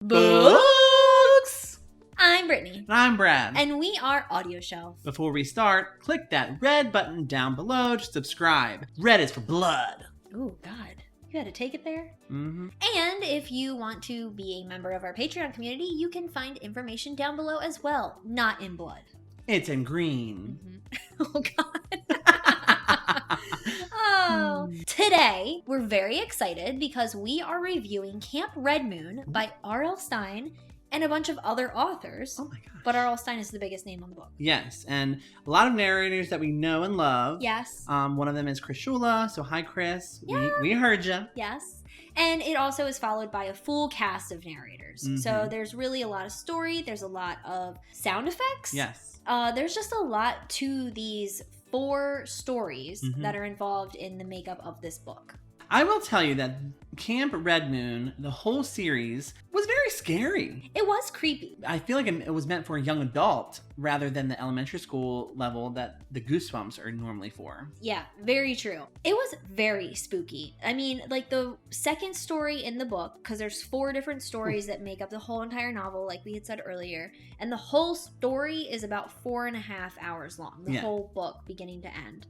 Books! I'm Brittany. And I'm Brad. And we are AudioShelf. Before we start, click that red button down below to subscribe. Red is for blood. Oh, God. You had to take it there? Mm-hmm. And if you want to be a member of our Patreon community, you can find information down below as well. Not in blood. It's in green. Mm-hmm. Oh, God. Oh. Today, we're very excited because we are reviewing Camp Red Moon by R.L Stine and a bunch of other authors. Oh my gosh. But R.L Stine is the biggest name on the book. Yes, and a lot of narrators that we know and love. Yes. One of them is Chris Shula. So hi, Chris. Yeah. We heard you. Yes. And it also is followed by a full cast of narrators. Mm-hmm. So there's really a lot of story. There's a lot of sound effects. Yes. There's just a lot to these 4 stories Mm-hmm. that are involved in the makeup of this book. I will tell you that Camp Red Moon, the whole series, was very scary. It was creepy. I feel like it was meant for a young adult rather than the elementary school level that the Goosebumps are normally for. Yeah, very true. It was very spooky. I mean, like the second story in the book, because there's 4 different stories that make up the whole entire novel, like we had said earlier, and the whole story is about 4.5 hours long, the whole book, beginning to end.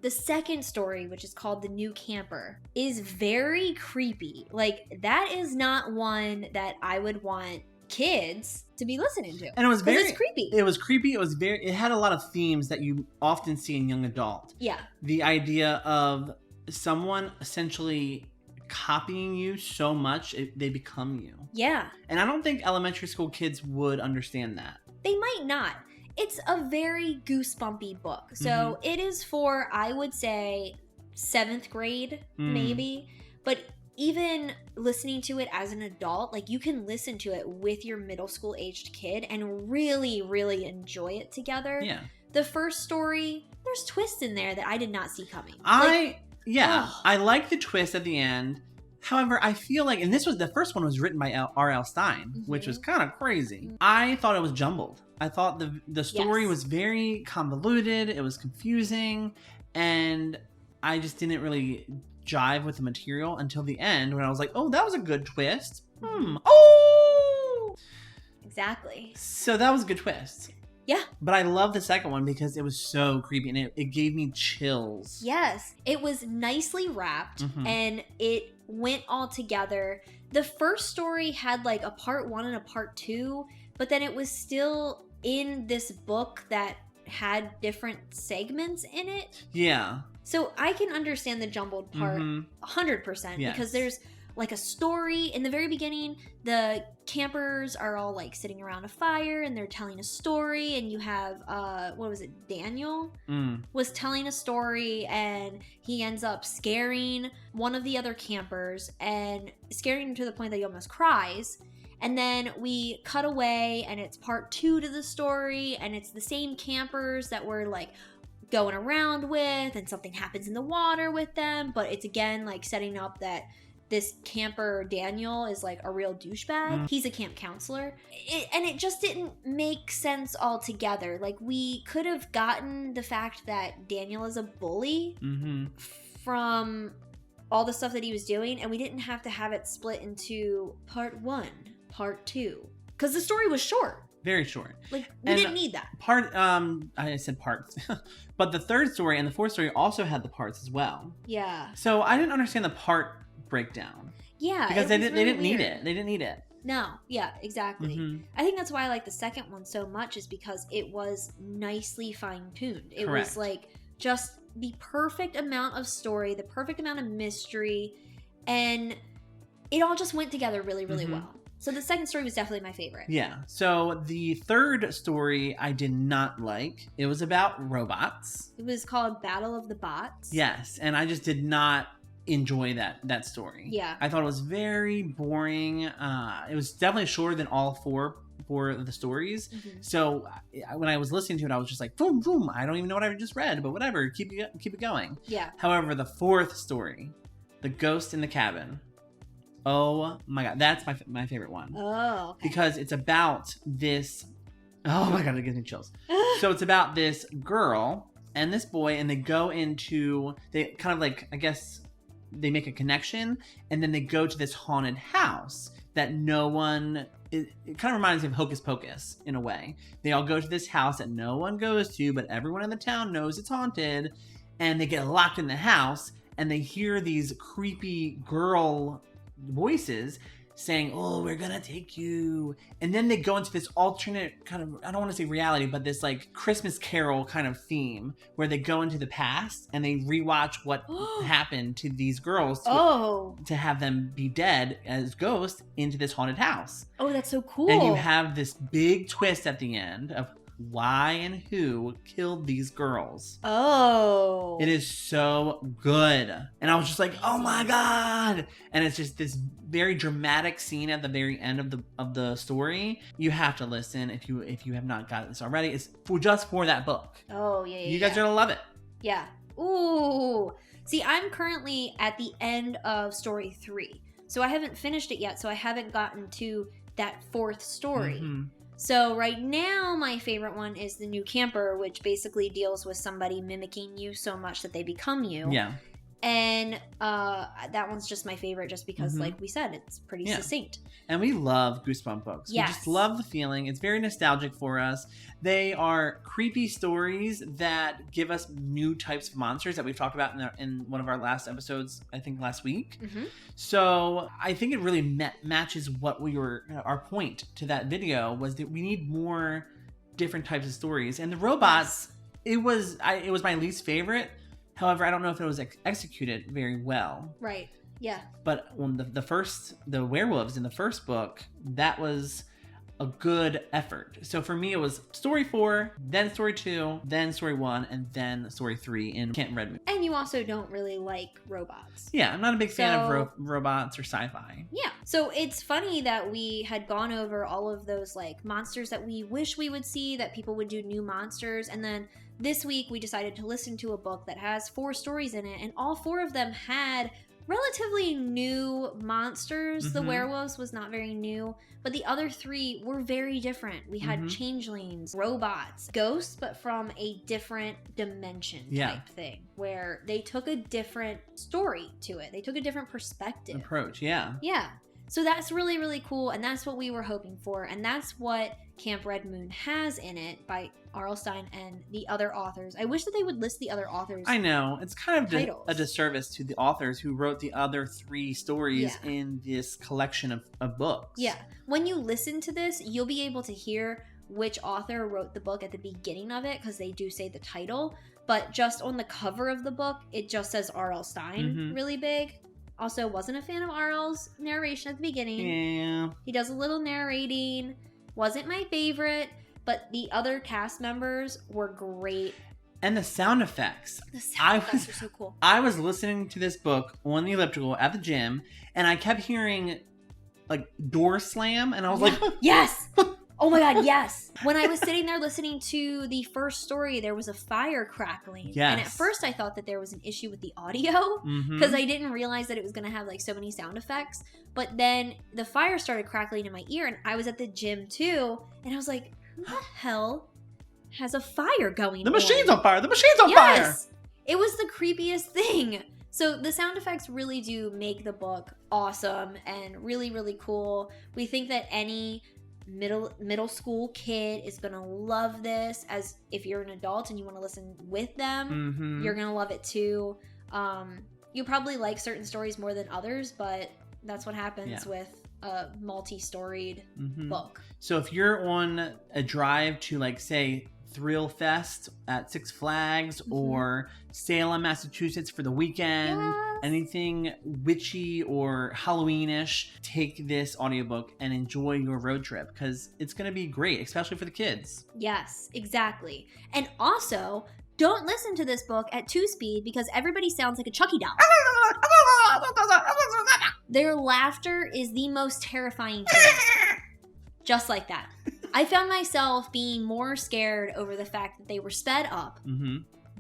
The second story, which is called The New Camper, is very creepy. Like, that is not one that I would want kids to be listening to. And it was very creepy. It was creepy. It had a lot of themes that you often see in young adult. Yeah. The idea of someone essentially copying you so much they become you. Yeah. And I don't think elementary school kids would understand that. They might not. It's a very goosebumpy book. So it is for, I would say, 7th grade, maybe. But even listening to it as an adult, like you can listen to it with your middle school aged kid and really, really enjoy it together. Yeah. The first story, there's twists in there that I did not see coming. I like the twist at the end. However, I feel like, and the first one was written by R.L Stine, which was kind of crazy. I thought it was jumbled. I thought the story was very convoluted. It was confusing. And I just didn't really jive with the material until the end when I was like, oh, that was a good twist. Oh! Exactly. So that was a good twist. Yeah. But I love the second one because it was so creepy and it gave me chills. Yes. It was nicely wrapped and it went all together. The first story had like a part 1 and a part 2, but then it was still in this book that had different segments in it. Yeah. So I can understand the jumbled part 100% because there's like a story in the very beginning. The campers are all like sitting around a fire and they're telling a story, and you have Daniel was telling a story, and he ends up scaring one of the other campers and scaring him to the point that he almost cries. And then we cut away and it's part 2 to the story, and it's the same campers that were like going around with, and something happens in the water with them, but it's again like setting up that this camper Daniel is like a real douchebag. He's a camp counselor. And it just didn't make sense altogether. Like, we could have gotten the fact that Daniel is a bully from all the stuff that he was doing, and we didn't have to have it split into part 1, part 2. Because the story was short. Very short. Like, we didn't need that. I said parts. But the third story and the fourth story also had the parts as well. Yeah. So I didn't understand the part breakdown. Yeah. Because they didn't need it. They didn't need it. No. Yeah, exactly. I think that's why I like the second one so much, is because it was nicely fine-tuned. It was like just the perfect amount of story, the perfect amount of mystery, and it all just went together really, really well. So the second story was definitely my favorite. Yeah. So the third story I did not like. It was about robots. It was called Battle of the Bots. Yes. And I just did not enjoy that story. Yeah. I thought it was very boring. It was definitely shorter than all four of the stories. So when I was listening to it, I was just like, boom, boom. I don't even know what I just read, but whatever. Keep it going. Yeah. However, the fourth story, The Ghost in the Cabin. Oh my God, that's my favorite one. Oh, okay. Because it's about this. Oh my God, it gives me chills. So it's about this girl and this boy, and they kind of like, I guess, they make a connection, and then they go to this haunted house that no one... It kind of reminds me of Hocus Pocus in a way. They all go to this house that no one goes to, but everyone in the town knows it's haunted. And they get locked in the house and they hear these creepy girl voices saying, oh, we're gonna take you. And then they go into this alternate kind of, I don't want to say reality, but this like Christmas Carol kind of theme where they go into the past and they rewatch what happened to these girls to have them be dead as ghosts into this haunted house. Oh, that's so cool. And you have this big twist at the end of why and who killed these girls. Oh. It is so good. And I was just like, oh my God. And it's just this very dramatic scene at the very end of the story. You have to listen if you have not got this already. It's just for that book. Oh, yeah. You guys are gonna love it. Yeah. Ooh. See, I'm currently at the end of story 3. So I haven't finished it yet, so I haven't gotten to that 4th story. Mm-hmm. So right now, my favorite one is The New Camper, which basically deals with somebody mimicking you so much that they become you. Yeah. And that one's just my favorite just because, like we said, it's pretty succinct. And we love Goosebump books. Yes. We just love the feeling. It's very nostalgic for us. They are creepy stories that give us new types of monsters that we've talked about in one of our last episodes, I think last week. Mm-hmm. So I think it really matches what our point to that video was that we need more different types of stories. And the robots, it was my least favorite. However, I don't know if it was executed very well. Right. Yeah. But when the werewolves in the first book, that was a good effort. So for me, it was story 4, then story 2, then story 1, and then story 3 in Canton Red Moon. And you also don't really like robots. Yeah, I'm not a big fan of robots or sci-fi. Yeah. So it's funny that we had gone over all of those like monsters that we wish we would see, that people would do new monsters, and then this week we decided to listen to a book that has 4 stories in it, and all 4 of them had relatively new monsters. Mm-hmm. The werewolves was not very new, but the other 3 were very different. We had changelings, robots, ghosts, but from a different dimension type thing, where they took a different story to it. They took a different perspective. Approach, yeah. Yeah. So that's really, really cool, and that's what we were hoping for, and that's what Camp Red Moon has in it by R.L Stine and the other authors. I wish that they would list the other authors. I know. It's kind of a disservice to the authors who wrote the other 3 stories in this collection of books. Yeah. When you listen to this, you'll be able to hear which author wrote the book at the beginning of it, because they do say the title, but just on the cover of the book, it just says R.L Stine really big. Also, wasn't a fan of R.L.'s narration at the beginning. Yeah. He does a little narrating. Wasn't my favorite, but the other cast members were great. And the sound effects. The sound effects are so cool. I was listening to this book on the elliptical at the gym, and I kept hearing, like, door slam, and I was like... Yes! Oh my God, yes. When I was sitting there listening to the first story, there was a fire crackling. Yes. And at first I thought that there was an issue with the audio because I didn't realize that it was going to have like so many sound effects. But then the fire started crackling in my ear, and I was at the gym too. And I was like, who the hell has a fire going on? The machine's on fire! The machine's on fire! Yes! It was the creepiest thing. So the sound effects really do make the book awesome and really, really cool. We think that any middle school kid is gonna love this. As if you're an adult and you want to listen with them, you're gonna love it too. You probably like certain stories more than others, but that's what happens with a multi-storied book. So if you're on a drive to, like, say, Thrill Fest at Six Flags or Salem, Massachusetts for the weekend, anything witchy or Halloween-ish, take this audiobook and enjoy your road trip, because it's going to be great, especially for the kids. Yes, exactly. And also, don't listen to this book at 2-speed, because everybody sounds like a Chucky doll. Their laughter is the most terrifying thing. Just like that. I found myself being more scared over the fact that they were sped up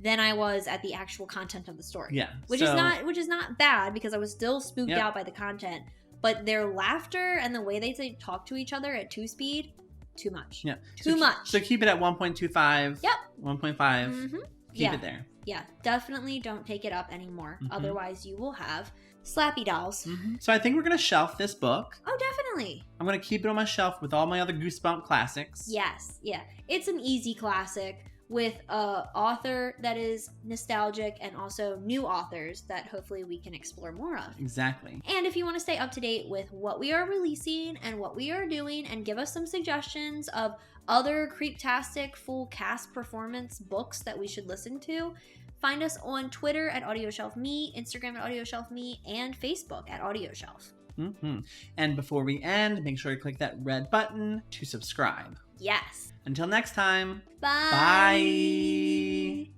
than I was at the actual content of the story. Yeah. Which is not bad, because I was still spooked out by the content. But their laughter and the way they talk to each other at 2-speed, too much. Yeah. Too much. So keep it at 1.25. Yep. 1.5. Keep it there. Yeah. Definitely don't take it up anymore. Otherwise, you will have Slappy dolls. So I think we're going to shelf this book. Oh, definitely. I'm going to keep it on my shelf with all my other Goosebump classics. Yes, yeah. It's an easy classic with a author that is nostalgic and also new authors that hopefully we can explore more of. Exactly. And if you want to stay up to date with what we are releasing and what we are doing and give us some suggestions of other Creeptastic full cast performance books that we should listen to, find us on Twitter at AudioShelfMe, Instagram at AudioShelfMe, and Facebook at AudioShelf. And before we end, make sure you click that red button to subscribe. Yes. Until next time. Bye. Bye.